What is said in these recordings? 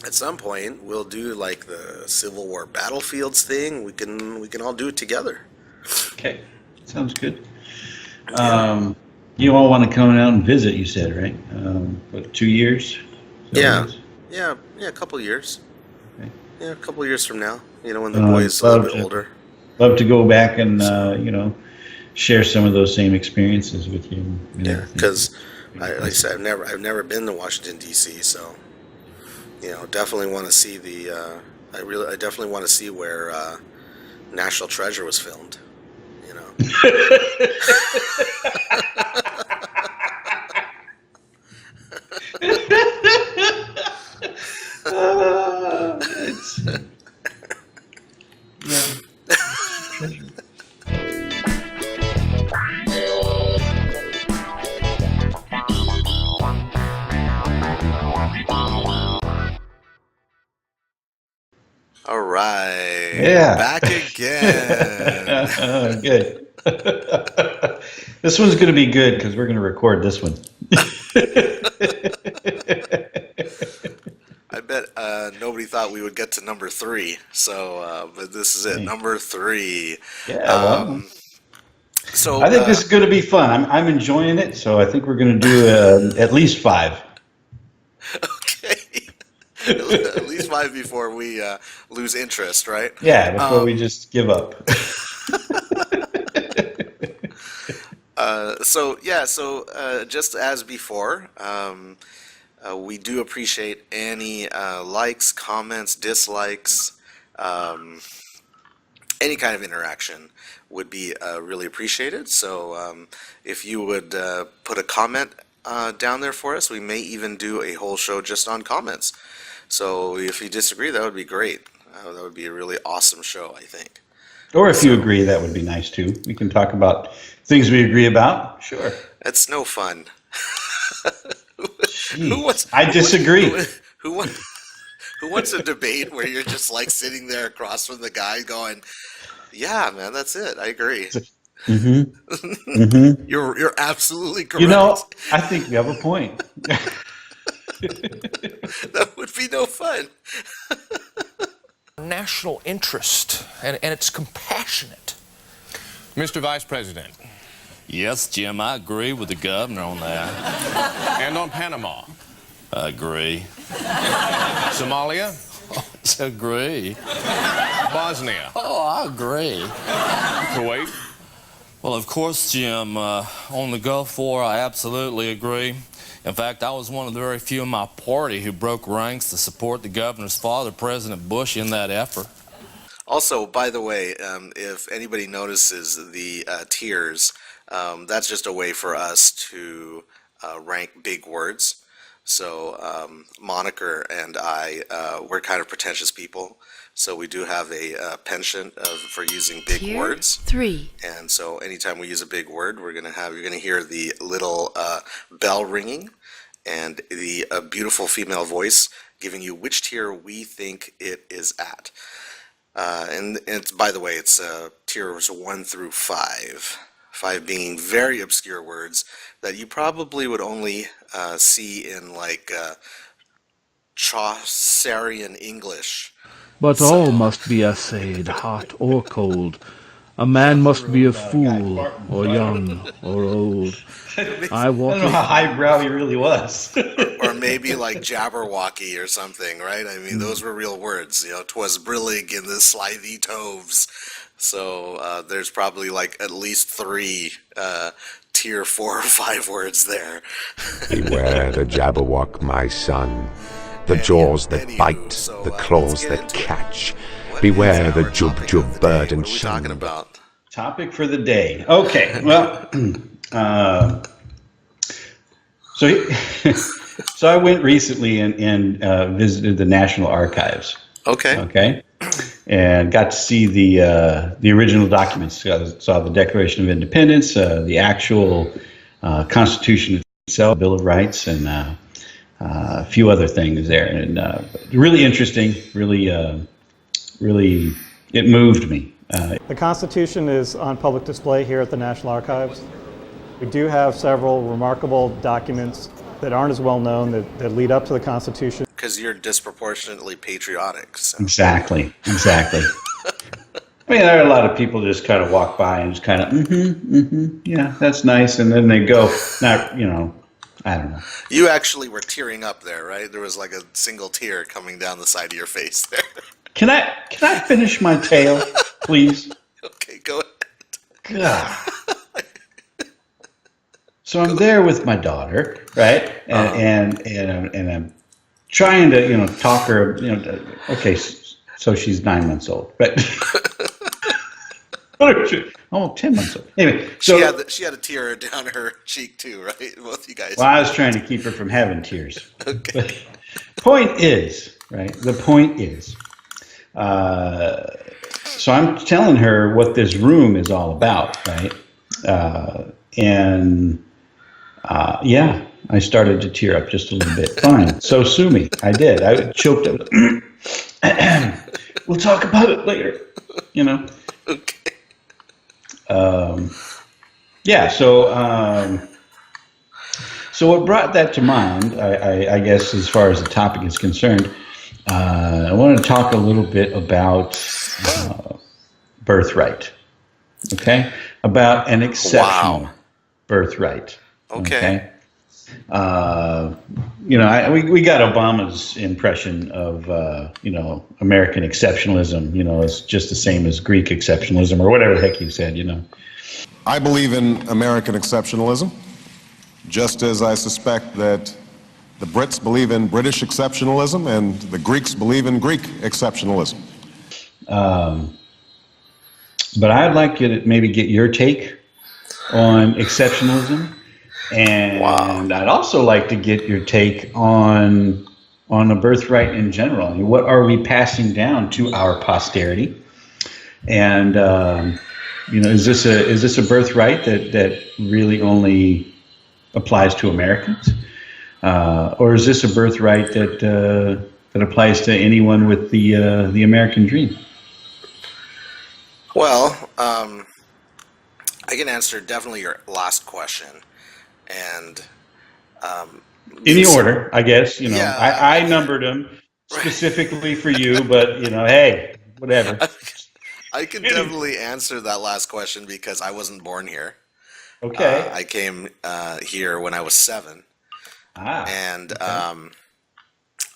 at some point we'll do like the Civil War battlefields thing. We can all do it together. Okay, sounds good. Yeah. You all want to come out and visit, you said, right? What, 2 years? Yeah. Yeah, a couple years. Okay. Yeah, a couple years from now. When the boy's a little bit older. Love to go back and share some of those same experiences with you. Yeah, because like I said, I've never been to Washington D.C., so definitely want to see I definitely want to see where National Treasure was filmed. Yeah. All right. Yeah. Back again. Good. This one's going to be good because we're going to record this one. I bet nobody thought we would get to number 3. So, but this is it, number 3. Yeah. So I think this is going to be fun. I'm enjoying it. So I think we're going to do at least 5. Okay. At least 5 before we lose interest, right? Yeah, before we just give up. So just as before, we do appreciate any likes, comments, dislikes, any kind of interaction would be really appreciated. So if you would put a comment down there for us, we may even do a whole show just on comments. So if you disagree, that would be great. That would be a really awesome show, I think. Or if you agree, that would be nice too. We can talk about things we agree about. Sure. That's no fun. I disagree. Who wants a debate where you're just like sitting there across from the guy going, "Yeah, man, that's it. I agree." Mm-hmm. Mm-hmm. You're absolutely correct. I think you have a point. That would be no fun. National interest, and it's compassionate. Mr. Vice President. Yes, Jim, I agree with the governor on that. And on Panama. I agree. Somalia. Agree. Bosnia. Oh, I agree. Kuwait. Well, of course, Jim, on the Gulf War, I absolutely agree. In fact, I was one of the very few in my party who broke ranks to support the governor's father, President Bush, in that effort. Also, by the way, if anybody notices the tiers, that's just a way for us to rank big words. So Moniker and I, we're kind of pretentious people. So we do have a penchant for using big Tier words. 3. And so anytime we use a big word, you're gonna hear the little bell ringing and the beautiful female voice giving you which tier we think it is at. And it's, by the way, it's tiers 1 through 5. 5 being very obscure words that you probably would only see in like Chaucerian English. But all must be essayed, hot or cold. A man must be a fool, or young, or old. I don't know how highbrow he really was. Or maybe like Jabberwocky or something, right? I mean, those were real words. 'Twas brillig in the slithy toves. So there's probably like at least 3 tier 4 or 5 words there. Beware the Jabberwock, my son. The jaws that bite, the claws that catch. Beware the jub bird and shun. What are we talking about? Topic for the day. Okay, well, so I went recently and visited the National Archives. Okay, and got to see the original documents. Saw the Declaration of Independence, the actual Constitution itself, Bill of Rights, and a few other things there, and really interesting. Really, it moved me. The Constitution is on public display here at the National Archives. We do have several remarkable documents that aren't as well known that lead up to the Constitution. because you're disproportionately patriotic. So. Exactly. I mean, there are a lot of people that just kind of walk by and just kind of, yeah, that's nice, and then they go. Not, I don't know. You actually were tearing up there, right? There was like a single tear coming down the side of your face there. Can I finish my tale, please? Okay, go ahead. God. So I'm there with my daughter, right? And I'm trying to, talk her, okay, so she's 9 months old, right? Oh, 10 months old. Anyway, so she had a tear down her cheek too, right? Both you guys. Well, I was trying to keep her from having tears. Okay. But point is, right? The point is, so I'm telling her what this room is all about, right? Yeah, I started to tear up just a little bit. Fine. So sue me. I did. I choked up. We'll talk about it later. Okay. Yeah. So what brought that to mind, I guess, as far as the topic is concerned, I want to talk a little bit about birthright. Okay, about an exceptional birthright. Okay. We got Obama's impression of, American exceptionalism, it's just the same as Greek exceptionalism or whatever the heck you said, I believe in American exceptionalism, just as I suspect that the Brits believe in British exceptionalism and the Greeks believe in Greek exceptionalism. But I'd like you to maybe get your take on exceptionalism. And I'd also like to get your take on a birthright in general. I mean, what are we passing down to our posterity? And is this a birthright that really only applies to Americans, or is this a birthright that applies to anyone with the American dream? Well, I can answer definitely your last question. And any order, I guess. Yeah, I numbered them specifically for you, but hey, whatever. I can definitely answer that last question because I wasn't born here. Okay. I came here when I was 7. And okay.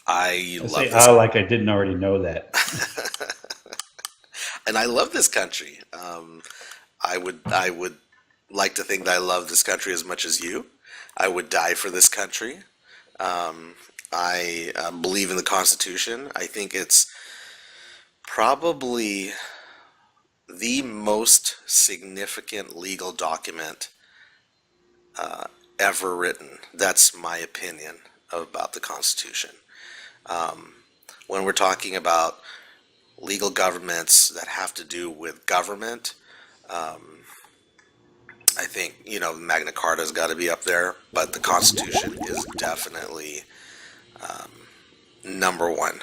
I love this. Like I didn't already know that. And I love this country. I would like to think that I love this country as much as you. I would die for this country. I believe in the Constitution. I think it's probably the most significant legal document ever written. That's my opinion about the Constitution. When we're talking about legal governments that have to do with government, I think, Magna Carta's got to be up there, but the Constitution is definitely number one.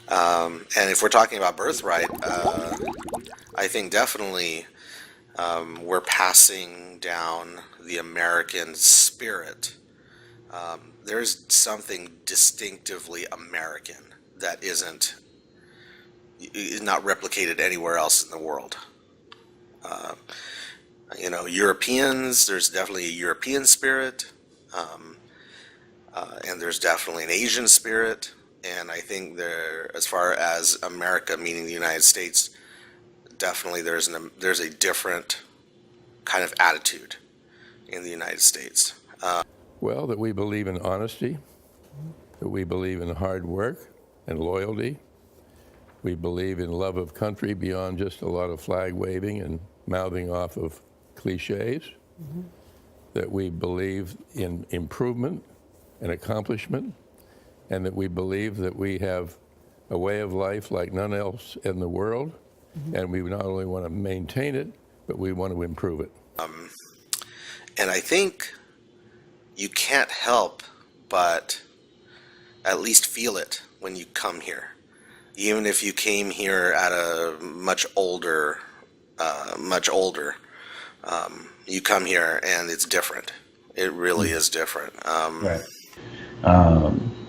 And if we're talking about birthright, I think definitely we're passing down the American spirit. There's something distinctively American that is not replicated anywhere else in the world. Europeans, there's definitely a European spirit, and there's definitely an Asian spirit, and I think as far as America, meaning the United States, definitely there's a different kind of attitude in the United States. Well, that we believe in honesty, that we believe in hard work and loyalty. We believe in love of country beyond just a lot of flag waving and mouthing off of cliches. Mm-hmm. That we believe in improvement and accomplishment, and that we believe that we have a way of life like none else in the world, mm-hmm. and we not only want to maintain it, but we want to improve it. And I think you can't help but at least feel it when you come here. Even if you came here at a much older, you come here and it's different. It really is different. Right.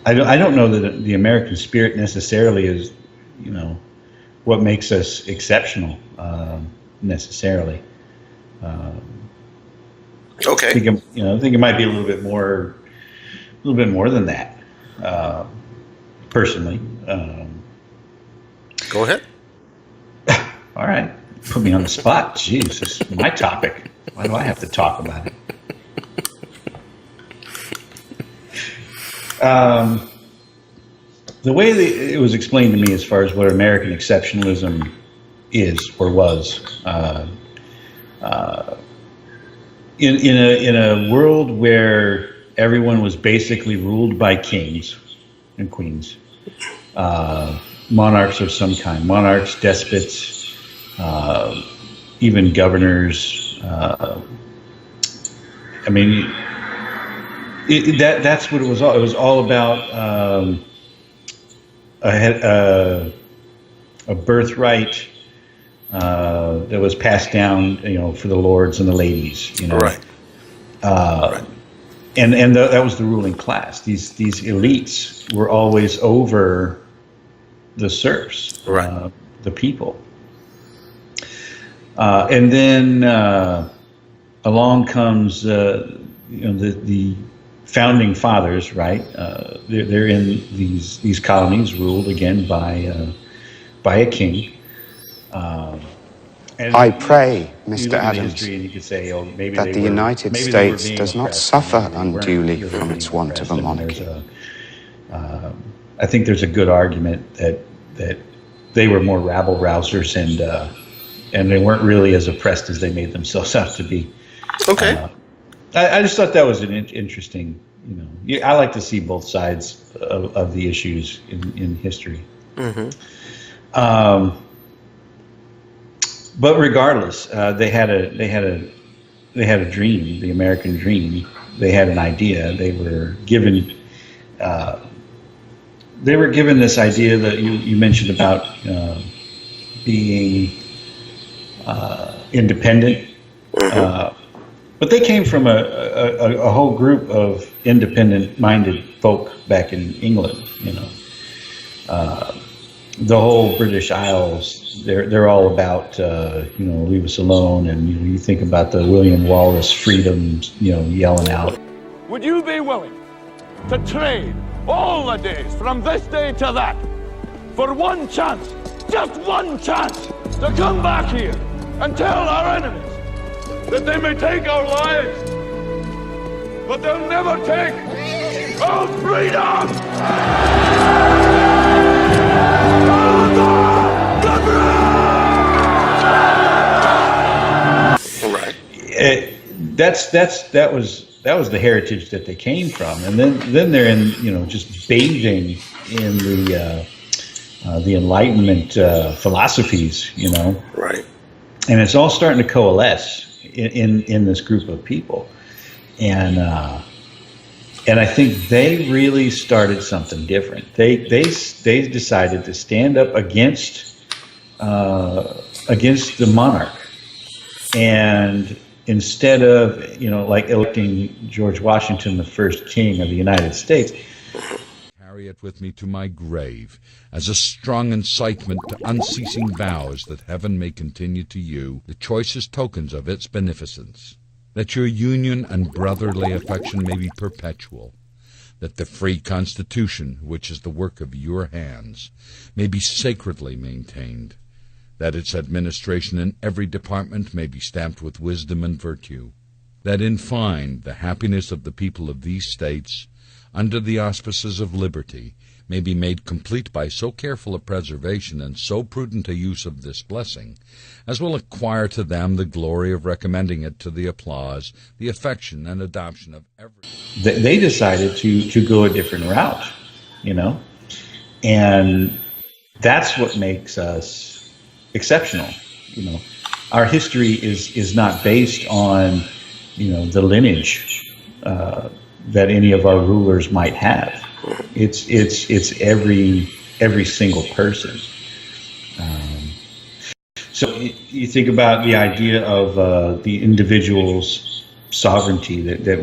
I don't know that the American spirit necessarily is, what makes us exceptional necessarily. Okay. I think it might be a little bit more than that. Personally. Go ahead. All right. Put me on the spot. Jeez, this is my topic. Why do I have to talk about it? The way that it was explained to me as far as what American exceptionalism is or was, in a world where everyone was basically ruled by kings and queens, monarchs of some kind, monarchs, despots, even governors. That's what it was all. It was all about a birthright that was passed down, for the lords and the ladies. Right. That was the ruling class. These elites were always over the serfs, right. The people. And then along comes the founding fathers, right? They're in these colonies ruled again by a king. I pray, Mr. Adams, say, that the United States does not suffer unduly from its want of a monarchy. I think there's a good argument that they were more rabble-rousers and they weren't really as oppressed as they made themselves out to be. Okay. I just thought that was an interesting, I like to see both sides of the issues in history. Mm-hmm. But regardless, they had a dream, the American dream. They had an idea. They were given this idea that you mentioned about being independent. But they came from a whole group of independent-minded folk back in England. The whole British Isles, they're all about leave us alone, and you think about the William Wallace freedoms, yelling out. Would you be willing to trade all the days from this day to that for one chance, just one chance, to come back here and tell our enemies that they may take our lives, but they'll never take our freedom? Right. That was the heritage that they came from, and then they're in just bathing in the Enlightenment philosophies, Right. and it's all starting to coalesce in this group of people, and I think they really started something different. They decided to stand up against the monarch, and instead of like electing George Washington the first king of the United States, carry it with me to my grave as a strong incitement to unceasing vows that heaven may continue to you the choicest tokens of its beneficence, that your union and brotherly affection may be perpetual, that the free Constitution, which is the work of your hands, may be sacredly maintained, that its administration in every department may be stamped with wisdom and virtue, that in fine the happiness of the people of these states, under the auspices of liberty, may be made complete by so careful a preservation and so prudent a use of this blessing, as will acquire to them the glory of recommending it to the applause, the affection, and adoption of every... They decided to go a different route, and that's what makes us exceptional. Our history is not based on the lineage that any of our rulers might have. It's every single person. So you think about the idea of the individual's sovereignty, that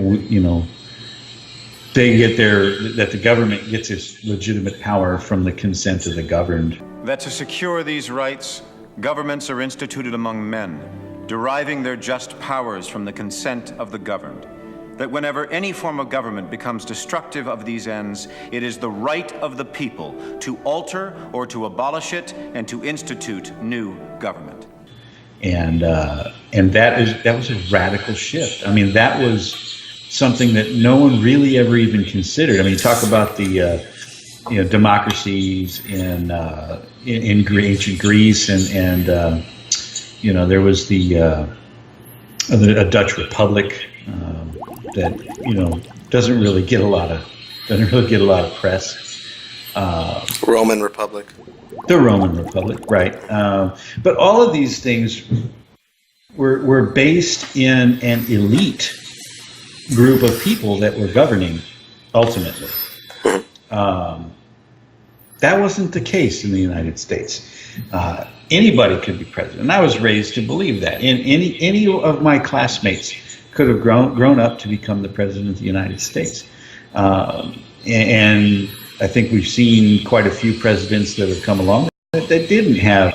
that the government gets its legitimate power from the consent of the governed. That to secure these rights, governments are instituted among men, deriving their just powers from the consent of the governed. That whenever any form of government becomes destructive of these ends, it is the right of the people to alter or to abolish it and to institute new government. And that was a radical shift. I mean, that was something that no one really ever even considered. I mean, you talk about the democracies in ancient Greece, and there was a Dutch Republic that doesn't really get a lot of press. Roman Republic. The Roman Republic, right? But all of these things were based in an elite group of people that were governing ultimately. That wasn't the case in the United States. Anybody could be president, and I was raised to believe that. And any of my classmates could have grown up to become the president of the United States. And I think we've seen quite a few presidents that have come along that didn't have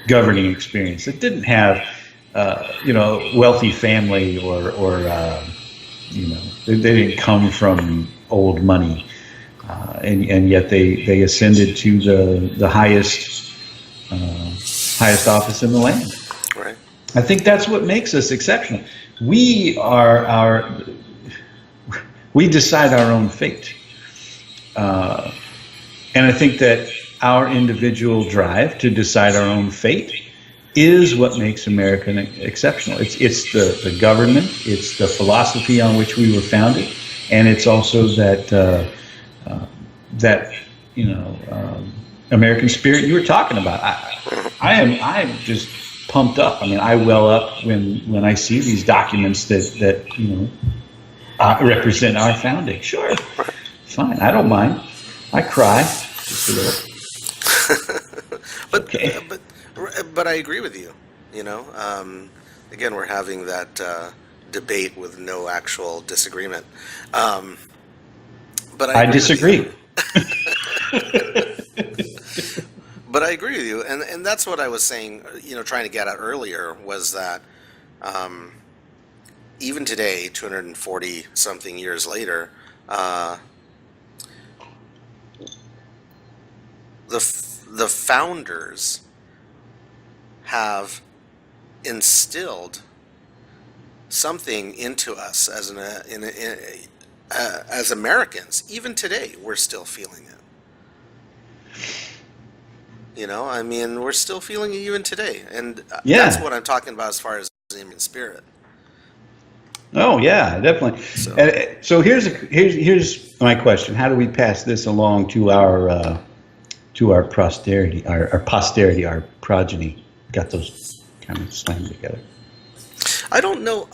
governing experience, that didn't have wealthy family, or they didn't come from old money, and yet they ascended to the highest office in the land. Right. I think that's what makes us exceptional. We decide our own fate, and I think that our individual drive to decide our own fate is what makes America exceptional. It's the government, it's the philosophy on which we were founded, and it's also that American spirit you were talking about. I'm just pumped up. I mean, I well up when I see these documents that represent our founding. Sure, fine, I don't mind. I cry just a little. But I agree with you. Again, we're having that debate with no actual disagreement. But I disagree. But I agree with you, and that's what I was saying. Trying to get at earlier was that even today, 240 something years later, the founders have instilled something into us as Americans. Even today, we're still feeling it. We're still feeling it even today, and that's what I'm talking about as far as the human spirit. Oh yeah, definitely. So here's my question: how do we pass this along to our posterity, our progeny? Got those kind of slammed together. I don't know.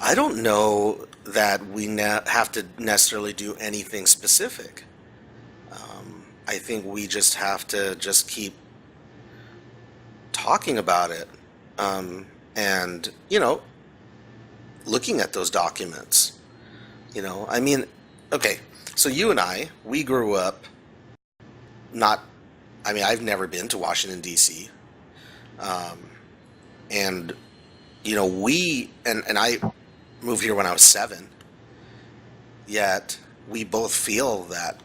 I don't know that we have to necessarily do anything specific. I think we just have to keep talking about it, and looking at those documents. Okay, so you and we grew up I've never been to Washington, D.C. And I moved here when I was 7, yet we both feel that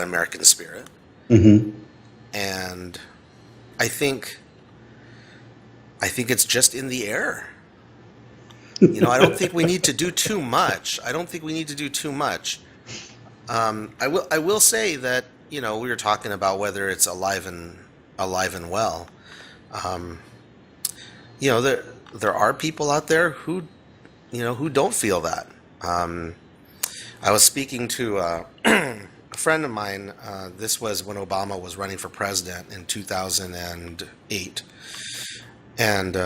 American spirit. Mm-hmm. And I think it's just in the air. I don't think we need to do too much. I will say that, we were talking about whether it's alive and well. There are people out there who don't feel that. I was speaking to a friend of mine. This was when Obama was running for president in 2008, and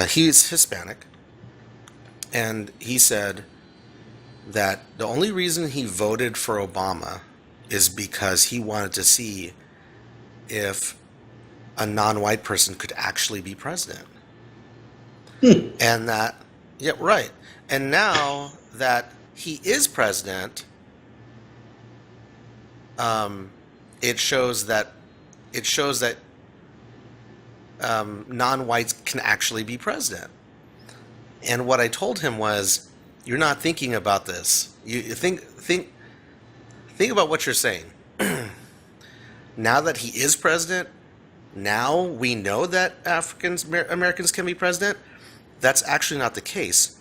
he's Hispanic, and he said that the only reason he voted for Obama is because he wanted to see if a non-white person could actually be president. And that, yeah, right. And now that he is president, it shows that non-whites can actually be president. And what I told him was, you're not thinking about this. You think about what you're saying. Now that he is president, now we know that African Americans can be president. That's actually not the case.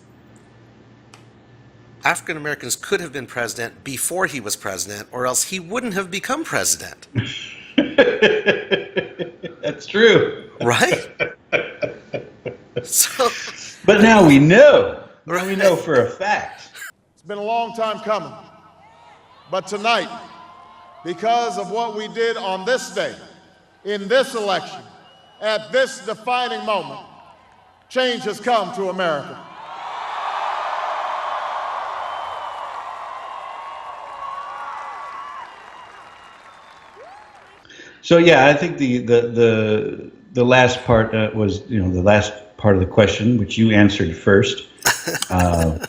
African Americans could have been president before he was president, or else he wouldn't have become president. That's true. Right? So, but now we know. Now we know for a fact. It's been a long time coming. But tonight, because of what we did on this day, in this election, at this defining moment, change has come to America. So yeah, I think the last part was, the last part of the question, which you answered first. I'm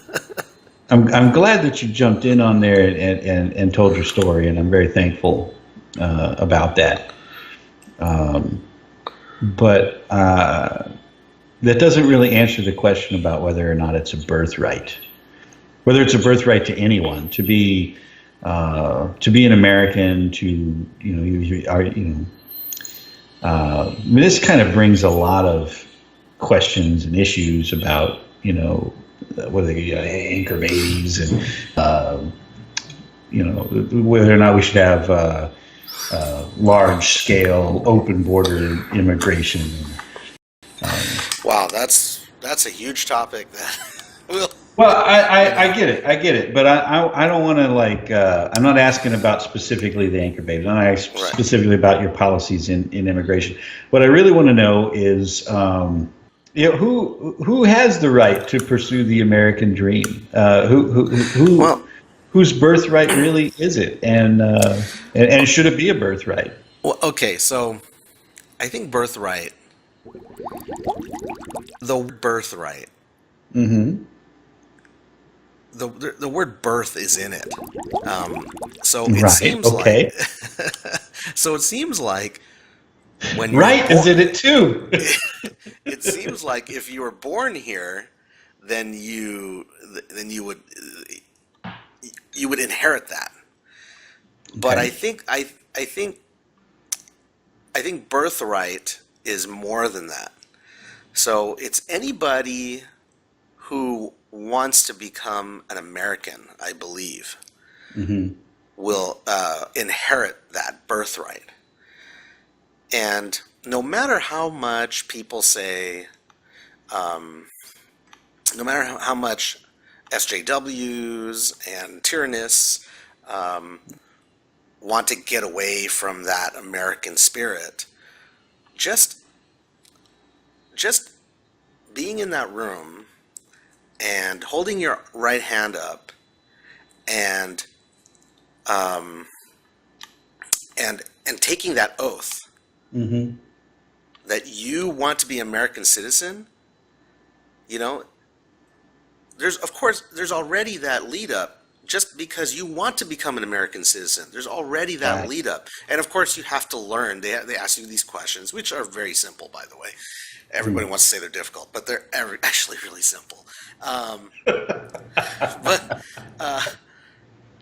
glad that you jumped in on there and told your story, and I'm very thankful about that. But that doesn't really answer the question about whether or not it's a birthright. Whether it's a birthright to anyone to be an American, this kind of brings a lot of questions and issues about, whether anchor babies and, whether or not we should have large-scale, open-border immigration. Wow, that's a huge topic that will. Well, I get it, but I don't want to I'm not asking about specifically the anchor babies. I'm not asking specifically about your policies in immigration. What I really want to know is, who has the right to pursue the American dream? Whose birthright really is it, and should it be a birthright? Well, okay, so I think birthright, the birthright. Mm-hmm. The word birth is in it. So it seems like so it seems like when you're right is in it too. It seems like if you were born here, then you would inherit that. But I think birthright is more than that. So it's anybody who wants to become an American, I believe, will inherit that birthright. And no matter how much people say, no matter how much SJWs and tyrannists want to get away from that American spirit, just being in that room and holding your right hand up and taking that oath that you want to be an American citizen, there's already that lead up. Just because you want to become an American citizen, there's already that lead up. And of course you have to learn. They ask you these questions, which are very simple, by the way. Everybody wants to say they're difficult, but they're actually really simple.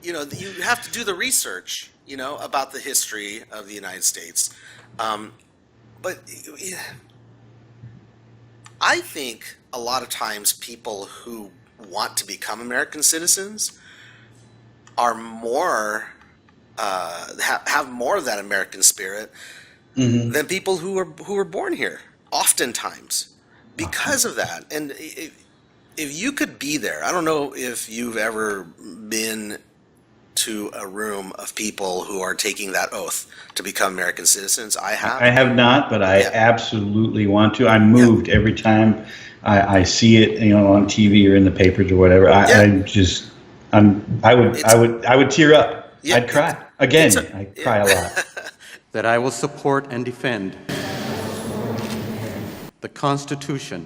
You have to do the research, about the history of the United States. But I think a lot of times people who want to become American citizens are more, have more of that American spirit than people who are born here. Oftentimes, because of that. And if you could be there, I don't know if you've ever been to a room of people who are taking that oath to become American citizens. I have. I have not, but I absolutely want to. I'm moved every time I see it, on TV or in the papers or whatever. I would tear up. I'd cry again. I cry a lot. That I will support and defend the Constitution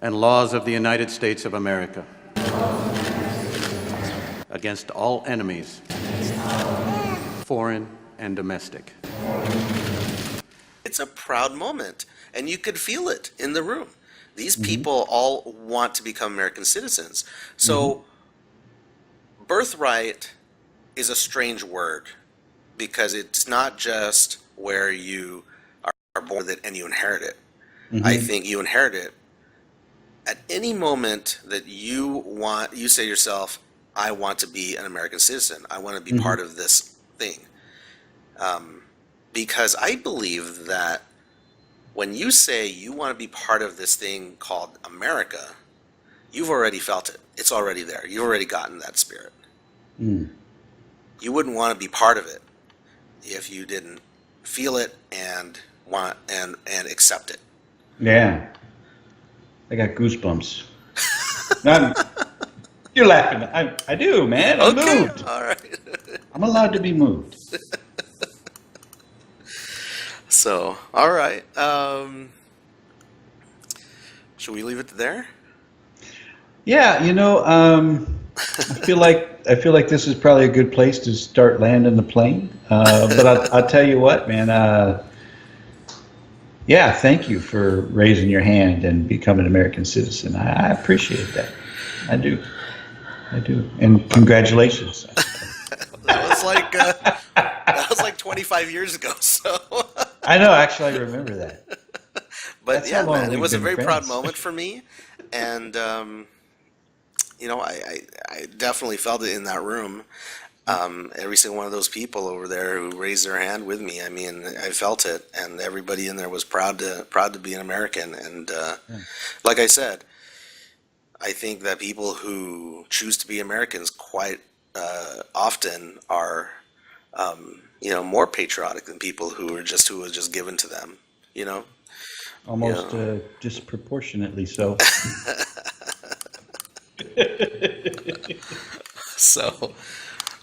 and laws of the United States of America against all enemies, foreign and domestic. It's a proud moment, and you could feel it in the room. These people all want to become American citizens. So, birthright is a strange word because it's not just where you are born and you inherit it. I think you inherit it at any moment that you say to yourself, I want to be an American citizen. I want to be part of this thing. Because I believe that when you say you want to be part of this thing called America, you've already felt it. It's already there. You've already gotten that spirit. You wouldn't want to be part of it if you didn't feel it and want and accept it. Yeah. I got goosebumps. You're laughing. I do, man. I'm moved. All right. I'm allowed to be moved. So, all right. Should we leave it there? Yeah, I feel like this is probably a good place to start landing the plane. But I'll tell you what, man. Yeah, thank you for raising your hand and becoming an American citizen. I appreciate that. I do. And congratulations. That was like 25 years ago. So I know. Actually, I remember that. But That's yeah, how long man, it we've was a been very friends. proud moment for me, and I definitely felt it in that room. Every single one of those people over there who raised their hand with me, I mean, I felt it, and everybody in there was proud to be an American. And like I said, I think that people who choose to be Americans quite often are, more patriotic than people who was just given to them. Almost disproportionately so.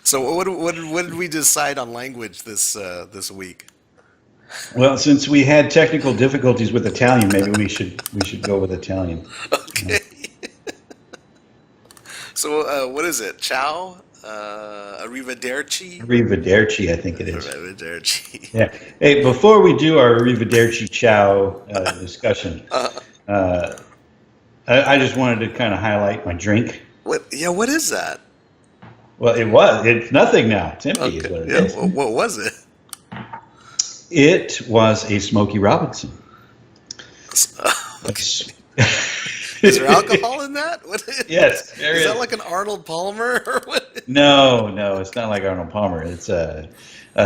So what did we decide on language this week? Well, since we had technical difficulties with Italian, maybe we should go with Italian. Okay. So what is it? Ciao? Arrivederci? Arrivederci, I think it is. Arrivederci. Yeah. Hey, before we do our Arrivederci Ciao discussion, I just wanted to kind of highlight my drink. What is that? Well, it's nothing now. It's empty. Is what it is. Well, what was it? It was a Smokey Robinson. Okay. Is there alcohol in that? Yes. Is that like an Arnold Palmer or what? No, it's not like Arnold Palmer. It's a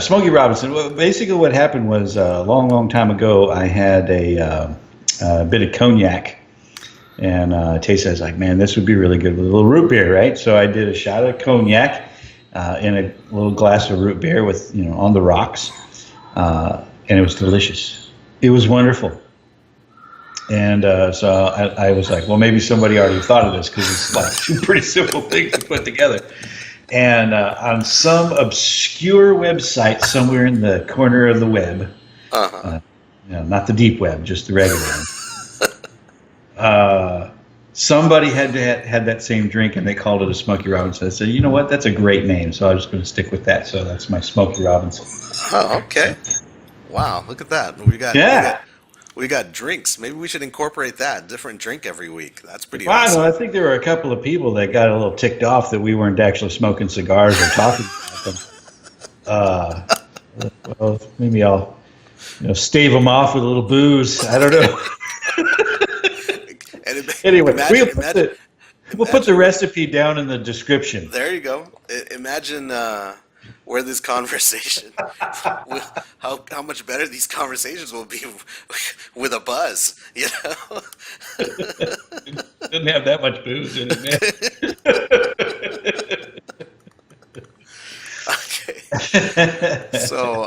Smokey Robinson. Well, basically, what happened was a long time ago, I had a bit of cognac, and I tasted it. I was like, man, this would be really good with a little root beer, right? So I did a shot of cognac in a little glass of root beer with, on the rocks, and it was delicious. It was wonderful. And so I was like, well, maybe somebody already thought of this because it's like two pretty simple things to put together. And on some obscure website somewhere in the corner of the web, not the deep web, just the regular one, somebody had that same drink and they called it a Smokey Robinson. I said, you know what? That's a great name. So I'm just going to stick with that. So that's my Smokey Robinson. Oh, okay. Wow, look at that. We got drinks. Maybe we should incorporate that. Different drink every week. That's pretty awesome. I think there were a couple of people that got a little ticked off that we weren't actually smoking cigars or talking about them. Well, maybe I'll stave them off with a little booze. I don't know. Anyway, we'll put the recipe down in the description. There you go. Imagine where this conversation, how much better these conversations will be with a buzz, Didn't have that much booze in it, man. Okay. So,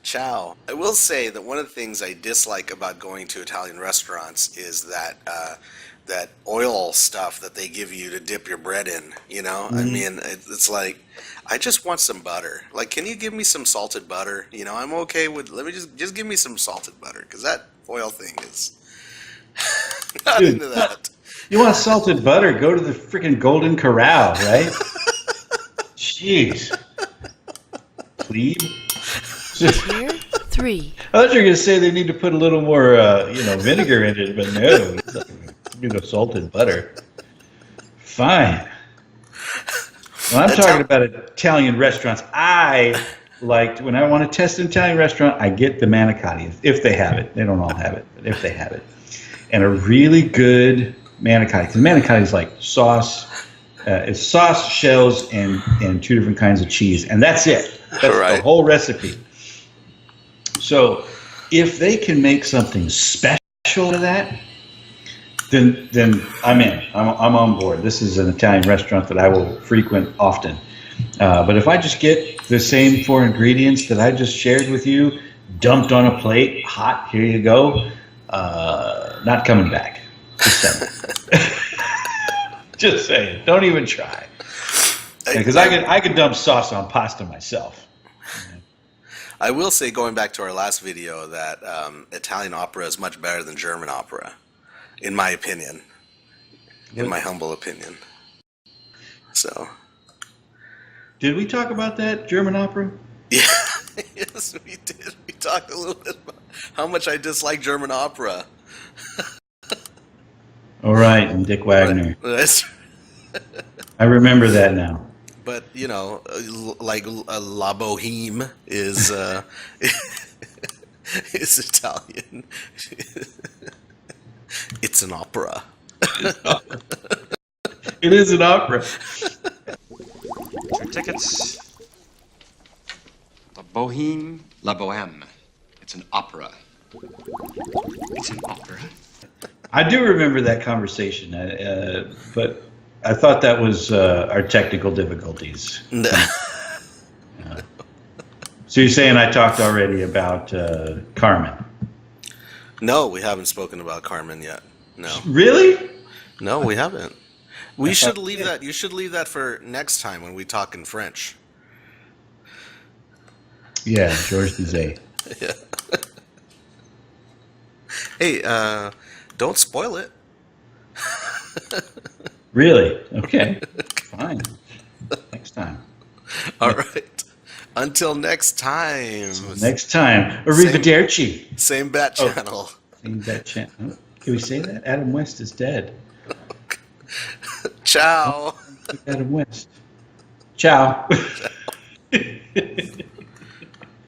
ciao. I will say that one of the things I dislike about going to Italian restaurants is that oil stuff that they give you to dip your bread in, I mean, it's like, I just want some butter. Like, can you give me some salted butter? I'm okay with, let me just give me some salted butter, because that oil thing is Not Dude, into that. You want salted butter? Go to the freaking Golden Corral, right? Jeez. Plebe. Tier 3. I thought you were going to say they need to put a little more, vinegar in it, but no. You know, salted butter. Fine. When I'm talking about Italian restaurants, I liked, when I want to test an Italian restaurant, I get the manicotti, if they have it. They don't all have it, but if they have it. And a really good manicotti, because manicotti is like sauce, it's sauce, shells, and 2 different kinds of cheese, and that's it. That's the whole recipe. So if they can make something special to that, then I'm in. I'm on board. This is an Italian restaurant that I will frequent often. But if I just get the same 4 ingredients that I just shared with you, dumped on a plate, hot, here you go, not coming back. Just saying. Just saying. Don't even try. Because I could dump sauce on pasta myself. I will say, going back to our last video, that Italian opera is much better than German opera, in my opinion, in my humble opinion. So, did we talk about that German opera? Yeah, yes, we did. We talked a little bit about how much I dislike German opera. All right, and Dick Wagner. I remember that now. But you know, like La Boheme is is Italian. It's an opera. It is an opera. 2 tickets. La Boheme. La Boheme. It's an opera. It's an opera. I do remember that conversation, but I thought that was our technical difficulties. No. So you're saying I talked already about Carmen? No, we haven't spoken about Carmen yet. No. Really? No, we haven't. We should leave that. You should leave that for next time when we talk in French. Yeah, Georges Bizet. Yeah. Hey, don't spoil it. Really? Okay. Fine. Next time. All right. Until next time. Next time. Arrivederci. Same bat channel. Same bat channel. Oh, can we say that? Adam West is dead. Ciao. Adam West. Ciao.